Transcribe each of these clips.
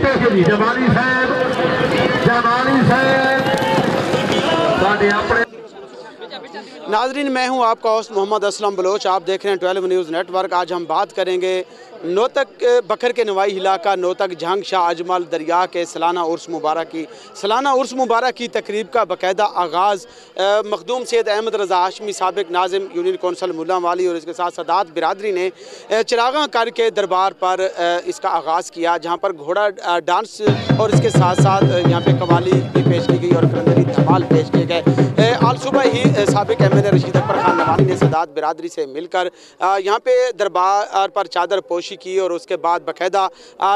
जीते के लिए जमाली साहब नाजरीन, मैं हूं आपका होस्ट मोहम्मद असलम बलोच। आप देख रहे हैं 12 न्यूज़ नेटवर्क। आज हम बात करेंगे नोतक बखर के नवाई इलाका नोतक जहांग शाह अजमल दरिया के सालाना उर्स मुबारक की तकरीब का बाकायदा आगाज़ मखदूम सैयद अहमद रज़ा हाशमी साबिक नाज़िम यूनियन कौंसल मुल्ला वाली और इसके साथ सादात बिरादरी ने चिरागा कर के दरबार पर इसका आगाज़ किया, जहाँ पर घोड़ा डांस और इसके साथ साथ यहाँ पे कवाली भी पेश की गई और कलंदरी धमाल पेश किए गए। आज सुबह ही साबिक एमएलए रशीद अकबर खान नवानी ने सादात बिरादरी से मिलकर यहाँ पे दरबार पर चादर पोशी की और उसके बाद बाकायदा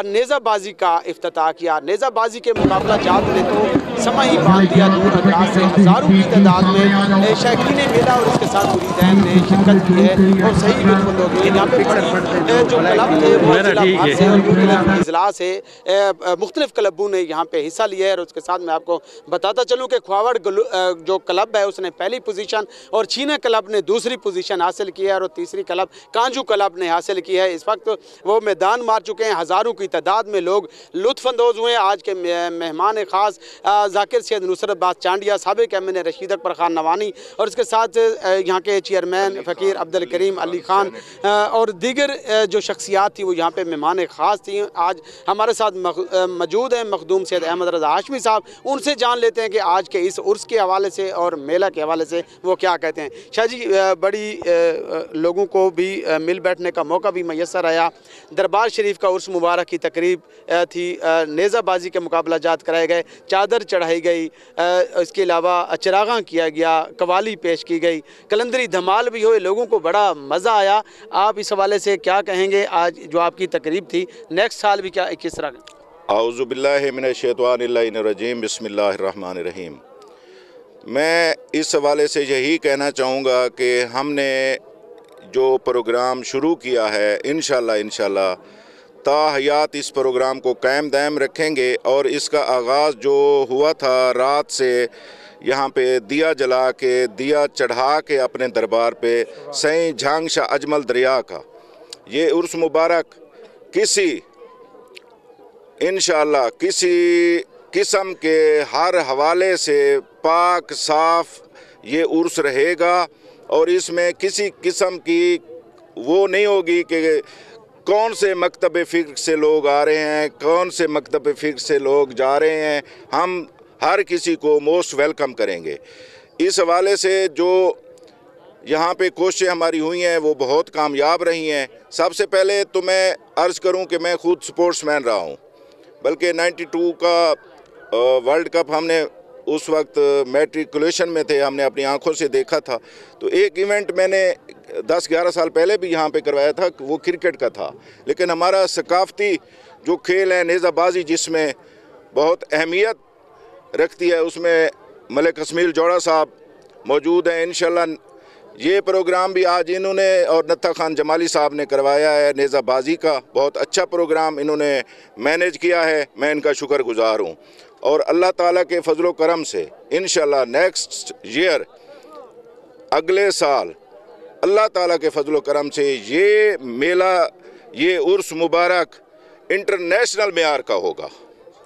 नेज़ाबाजी का इफ्तिताह किया। नेज़ाबाजी के मुकाबला जात ने तो समा ही बांध दिया। दूर दराज से हज़ारों की तादाद में शौकीन मेला और इसके साथ मुरीदैन ने शिरकत की है और सही बिल्कुल लोग यहाँ पे जो क्लब थे वो जिला से मुख्तलिफ क्लबों ने यहाँ पे हिस्सा लिया है। और उसके साथ मैं आपको बताता चलूँ कि ख्वावड़ जो क्लब है उसने पहली पोजीशन और छीना क्लब ने दूसरी पोजीशन हासिल की है और तीसरी क्लब कांजू क्लब ने हासिल की है। इस वक्त वो मैदान मार चुके हैं। हज़ारों की तादाद में लोग लुत्फ़अंदोज़ हुए। आज के मेहमान ख़ास ज़ाकिर सैयद नुसरत चांडिया, साबिक एमएलए रशीद अकबर खान नवानी और इसके साथ यहाँ के चेयरमैन फ़कीर अब्दुल करीम अली खान और दीगर जो शख्सियात थी वो यहाँ पे मेहमान ख़ास थी। आज हमारे साथ मौजूद हैं मखदूम सैयद अहमद रज़ा हाशमी साहब। उनसे जान लेते हैं कि आज के इस उर्स के हवाले से और मेला के हवाले से वो क्या कहते हैं। शाह जी, बड़ी लोगों को भी मिल बैठने का मौका भी मैसर आया। दरबार शरीफ का उर्स मुबारक की तकरीब थी, नेज़ाबाजी के मुकाबला जात कराए गए, चादर चढ़ाई गई, इसके अलावा चिरागा किया गया, कवाली पेश की गई, कलंदरी धमाल भी हुए, लोगों को बड़ा मज़ा आया। आप इस हवाले से क्या कहेंगे? आज जो आपकी तकरीब थी नेक्स्ट साल भी क्या किस तरह? औज़ु बिल्लाहि मिनश शैतानिर रजीम, बिस्मिल्लाहिर रहमानिर रहीम। मैं इस हवाले से यही कहना चाहूँगा कि हमने जो प्रोग्राम शुरू किया है इंशाल्लाह ताहयात इस प्रोग्राम को कायम दायम रखेंगे। और इसका आगाज़ जो हुआ था रात से यहाँ पे दिया जला के दिया चढ़ा के अपने दरबार पे सई जहांग शाह अजमल दरिया का ये उर्स मुबारक किसी इंशाल्लाह किसी किस्म के हर हवाले से पाक साफ ये उर्स रहेगा और इसमें किसी किस्म की वो नहीं होगी कि कौन से मकतब फ़िक्र से लोग आ रहे हैं, कौन से मकतब फ़िक्र से लोग जा रहे हैं। हम हर किसी को मोस्ट वेलकम करेंगे। इस हवाले से जो यहाँ पे कोशिशें हमारी हुई हैं वो बहुत कामयाब रही हैं। सबसे पहले तो मैं अर्ज़ करूँ कि मैं ख़ुद स्पोर्ट्समैन रहा हूँ, बल्कि 92 का वर्ल्ड कप हमने उस वक्त मैट्रिकुलेशन में थे, हमने अपनी आंखों से देखा था। तो एक इवेंट मैंने 10-11 साल पहले भी यहाँ पे करवाया था, वो क्रिकेट का था। लेकिन हमारा सकाफ़ती जो खेल है नेज़ाबाजी, जिसमें बहुत अहमियत रखती है, उसमें मलिक हसमील जोड़ा साहब मौजूद हैं। इंशाल्लाह ये प्रोग्राम भी आज इन्होंने और नत्था खान जमाली साहब ने करवाया है। नेज़ाबाजी का बहुत अच्छा प्रोग्राम इन्होंने मैनेज किया है, मैं इनका शुक्रगुज़ार हूँ। और अल्लाह ताला के फजलो करम से इंशाल्लाह नेक्स्ट ईयर अगले साल अल्लाह ताला के फजलो करम से ये मेला ये उर्स मुबारक इंटरनेशनल मेयार का होगा।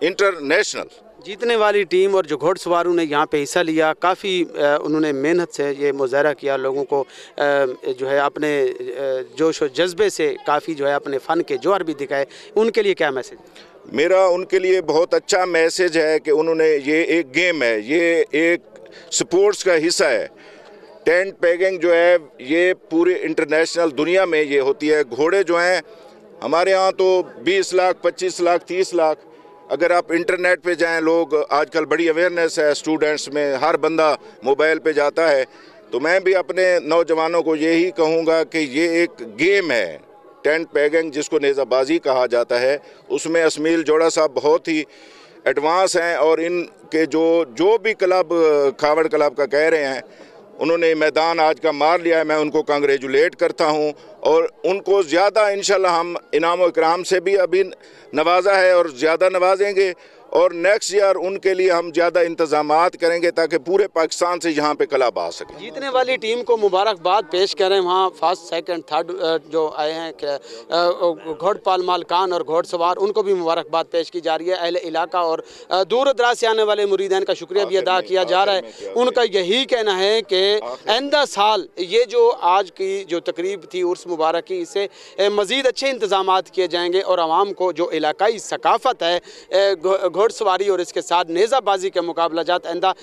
इंटरनेशनल जीतने वाली टीम और जो घोड़सवारों ने यहाँ पे हिस्सा लिया, काफ़ी उन्होंने मेहनत से ये मुजाहरा किया, लोगों को जो है अपने जोश और जज्बे से काफ़ी जो है अपने फ़न के जौहर भी दिखाए। उनके लिए क्या मैसेज? मेरा उनके लिए बहुत अच्छा मैसेज है कि उन्होंने ये एक गेम है, ये एक स्पोर्ट्स का हिस्सा है। टेंट पेगिंग जो है ये पूरे इंटरनेशनल दुनिया में ये होती है। घोड़े जो हैं हमारे यहाँ तो 20 लाख 25 लाख 30 लाख, अगर आप इंटरनेट पे जाएं, लोग आजकल बड़ी अवेयरनेस है स्टूडेंट्स में, हर बंदा मोबाइल पे जाता है। तो मैं भी अपने नौजवानों को यही कहूँगा कि ये एक गेम है टेंट पेगिंग, जिसको नेज़ाबाजी कहा जाता है। उसमें असमील जोड़ा साहब बहुत ही एडवांस हैं और इनके जो भी क्लब खावड़ क्लब का कह रहे हैं, उन्होंने मैदान आज का मार लिया है। मैं उनको कांग्रेचुलेट करता हूं और उनको ज़्यादा इंशाल्लाह हम इनाम और इकराम से भी अभी नवाजा है और ज़्यादा नवाजेंगे। और नेक्स्ट ईयर उनके लिए हम ज़्यादा इंतजामात करेंगे ताकि पूरे पाकिस्तान से यहाँ पे क्लब आ सके। जीतने वाली टीम को मुबारकबाद पेश करें। वहाँ फर्स्ट सेकंड थर्ड जो आए हैं घोड़पाल मालकान और घोड़सवार, उनको भी मुबारकबाद पेश की जा रही है। अहले इलाका और दूर दराज से आने वाले मुरीदैन का शुक्रिया भी अदा किया जा रहा है। उनका यही कहना है कि आइंदा साल ये जो आज की जो तकरीब थी उर्स मुबारक की, इससे मज़ीद अच्छे इंतजामात किए जाएंगे और आवाम को जो इलाकाई सकाफ़त है घोड़सवारी और इसके साथ नेज़ाबाजी के मुकाबला जात आइंदा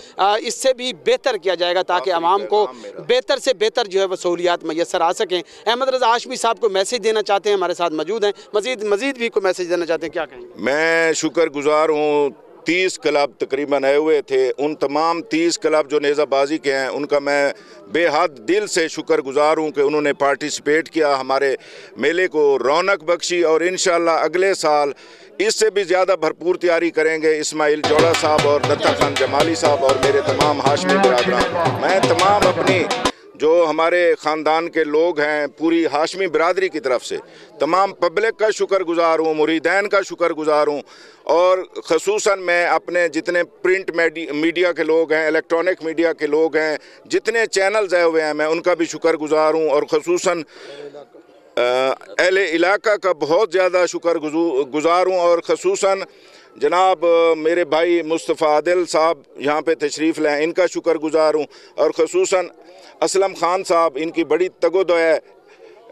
इससे भी बेहतर किया जाएगा ताकि आवाम को बेहतर से बेहतर जो है वह सहूलियात मैसर आ सकें। अहमद रज़ा हाशमी साहब को मैसेज देना चाहते हैं, हमारे साथ मौजूद हैं, मज़ीद भी को मैसेज देना चाहते हैं, क्या कहेंगे? मैं शुक्रगुजार हूँ। 30 क्लब तकरीबन आए हुए थे, उन तमाम 30 क्लब जो नेज़ाबाजी के हैं उनका मैं बेहद दिल से शुक्रगुजार हूँ कि उन्होंने पार्टिसिपेट किया, हमारे मेले को रौनक बख्शी और इंशाअल्लाह अगले साल इससे भी ज़्यादा भरपूर तैयारी करेंगे। इस्माइल जोड़ा साहब और दत्ता खान जमाली साहब और मेरे तमाम हाशमी बिरादरान, मैं तमाम अपनी जो हमारे ख़ानदान के लोग हैं पूरी हाशमी बिरादरी की तरफ से तमाम पब्लिक का शुक्रगुजार हूँ, मुरीदैन का शुक्रगुजार हूँ। और ख़ुसूसन मैं अपने जितने प्रिंट मीडिया के लोग हैं, इलेक्ट्रॉनिक मीडिया के लोग हैं, जितने चैनल्स आए हुए हैं, मैं उनका भी शुक्रगुजार हूँ। और ख़ुसूसन अहले इलाका का बहुत ज़्यादा शुक्रगुजार हूँ। और ख़ुसूसन जनाब मेरे भाई मुस्तफ़ा आदिल साहब यहाँ पे तशरीफ़ लाए, इनका शुक्रगुजार हूँ। और ख़ुसूसन असलम ख़ान साहब, इनकी बड़ी तगोद है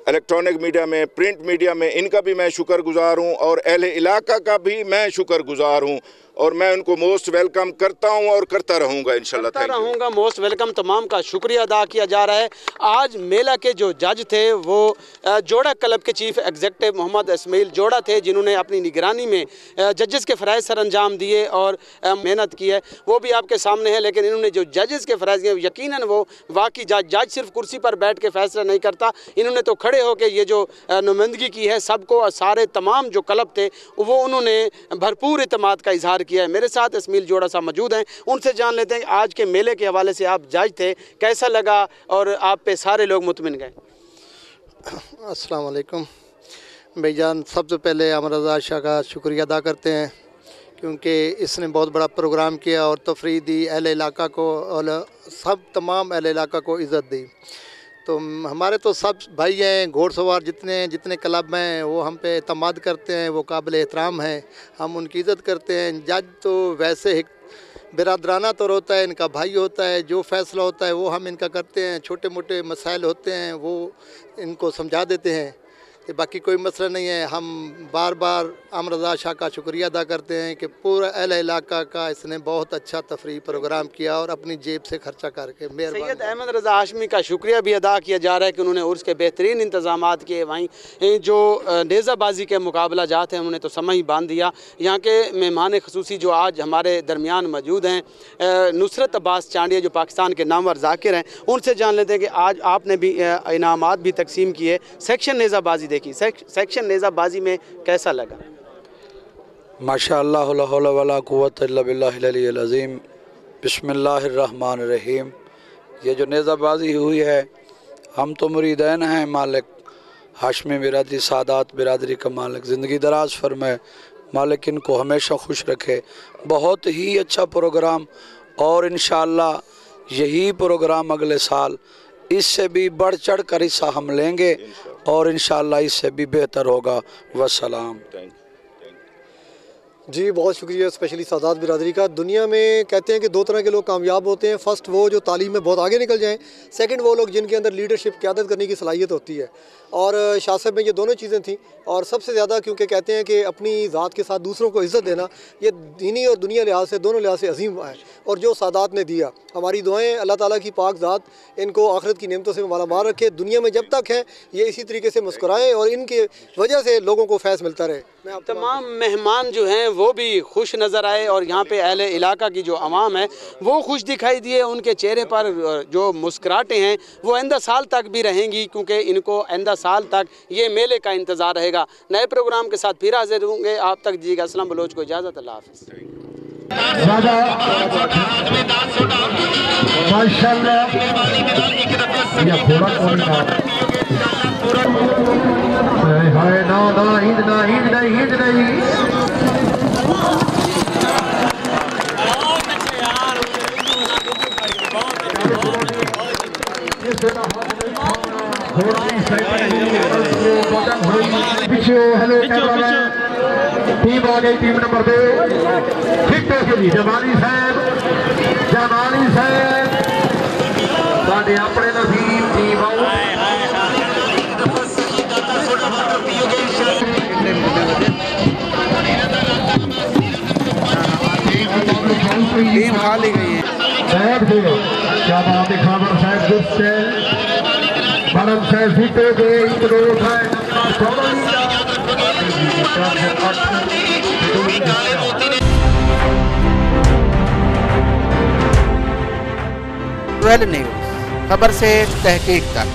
इलेक्ट्रॉनिक मीडिया में, प्रिंट मीडिया में, इनका भी मैं शुक्रगुजार हूँ। और अहले इलाका का भी मैं शुक्रगुजार हूँ और मैं उनको मोस्ट वेलकम करता हूँ और करता रहूँगा इंशाल्लाह। मोस्ट वेलकम तमाम का शुक्रिया अदा किया जा रहा है। आज मेला के जो जज थे वो जोड़ा क्लब के चीफ एग्जीक्यूटिव मोहम्मद इस्माइल जोड़ा थे, जिन्होंने अपनी निगरानी में जजेस के फ़राइज़ सर अंजाम दिए और मेहनत की है, वो भी आपके सामने है। लेकिन इन्होंने जो जजेस के फ़राइज़ दिए यकीनन वो वाकई जज सिर्फ कुर्सी पर बैठ के फैसला नहीं करता, इन्होंने तो खड़े होकर ये जो नुमाइंदगी की है सबको, सारे तमाम जो क्लब थे वो उन्होंने भरपूर एतमाद का इजहार किया है। मेरे साथ इस्माइल जोड़ा साहब मौजूद हैं, उनसे जान लेते हैं आज के मेले के हवाले से आप जज थे, कैसा लगा और आप पे सारे लोग मुतमिन गए? अस्सलाम वालेकुम भाईजान, सबसे पहले अहमद रज़ा शाह का शुक्रिया अदा करते हैं क्योंकि इसने बहुत बड़ा प्रोग्राम किया और तफरीह दी, अहले इलाका को और सब तमाम अहले इलाका को इज़्ज़त दी। तो हमारे तो सब भाई हैं, घोड़सवार जितने क्लब हैं वो हम पे एतमाद करते हैं, वो काबिल एहतराम हैं, हम उनकी इज़्ज़त करते हैं। जज तो वैसे बिरादराना तौर होता है, इनका भाई होता है, जो फ़ैसला होता है वो हम इनका करते हैं, छोटे मोटे मसाइल होते हैं वो इनको समझा देते हैं, बाकी कोई मसला नहीं है। हम बार बार अहमद रज़ा शाह का शुक्रिया अदा करते हैं कि पूरा अहले इलाका का इसने बहुत अच्छा तफरीह प्रोग्राम किया और अपनी जेब से खर्चा करके। सैयद अहमद रज़ा हाशमी का शुक्रिया भी अदा किया जा रहा है कि उन्होंने उर्स के बेहतरीन इंतजामात किए। वहीं जो नेज़ाबाजी के मुकाबला जात हैं उन्होंने तो समय ही बांध दिया। यहाँ के मेहमान खसूसी जो आज हमारे दरमियान मौजूद हैं, नुसरत अब्बास चांडिया जो पाकिस्तान के नामवर ज़ाकिर हैं, उनसे जान लेते हैं कि आज आपने भी इनामात भी तकसीम किए, सेक्शन नेज़ाबाजी देखी, सेक्शन नेज़ाबाजी में कैसा लगा? माशाअल्लाह ला हौला वला कुव्वत इल्ला बिल्लाहिल अलील अज़ीम, बिस्मिल्लाहिर्रहमानिर्रहीम। ये जो नेज़ाबाजी हुई है, हम तो मुरीदैन हैं, मालिक हाशमी बिरादरी सादात बिरादरी का मालिक ज़िंदगी दराज फरमाए, मालिक इनको हमेशा खुश रखे। बहुत ही अच्छा प्रोग्राम और इंशाअल्लाह यही प्रोग्राम अगले साल इससे भी बढ़ चढ़ कर हिस्सा हम लेंगे और इंशाअल्लाह इससे भी बेहतर होगा। वस्सलाम। जी बहुत शुक्रिया स्पेशली सादात बिरादरी का। दुनिया में कहते हैं कि दो तरह के लोग कामयाब होते हैं, फ़र्स्ट वो जो तालीम में बहुत आगे निकल जाएं, सेकंड वो लोग जिनके अंदर लीडरशिप क़यादत करने की सलाहियत होती है। और शाह साहब में ये दोनों चीज़ें थी और सबसे ज़्यादा क्योंकि कहते हैं कि अपनी ज़ात के साथ दूसरों को इज़्ज़त देना ये दीनी और दुनिया लिहाज से दोनों लिहाज से अजीम है। और जो सादात ने दिया, हमारी दुआएँ अल्लाह ताला की पाक ज़ात इनको आखिरत की नेमतों से मालामाल रखे, दुनिया में जब तक हैं ये इसी तरीके से मुस्कुराएँ और इनके वजह से लोगों को फैज़ मिलता रहे। तमाम मेहमान जो हैं वो भी खुश नज़र आए और यहाँ पे अहले इलाका की जो आवाम है वो खुश दिखाई दिए, उनके चेहरे पर जो मुस्कुराहटें हैं वो आइंदा साल तक भी रहेंगी क्योंकि इनको आइंदा साल तक ये मेले का इंतज़ार रहेगा। नए प्रोग्राम के साथ फिर हाजिर होंगे, आप तक दीजिएगा असलम बलोच को इजाज़त। अल्लाह हाफ़िज़। हाय ना हिंद नहीं पिछो हेलो कैमरामैन टीम आ गई टीम नंबर 2 हिट के लिए जमानी साहब साडे अपने नसीब टीम टीम खाली गई है। क्या बात है खबर साहब गुस्से बरम से जीते गए इंद्रोस है ट्वेल्व न्यूज़, खबर से तहकीक तक।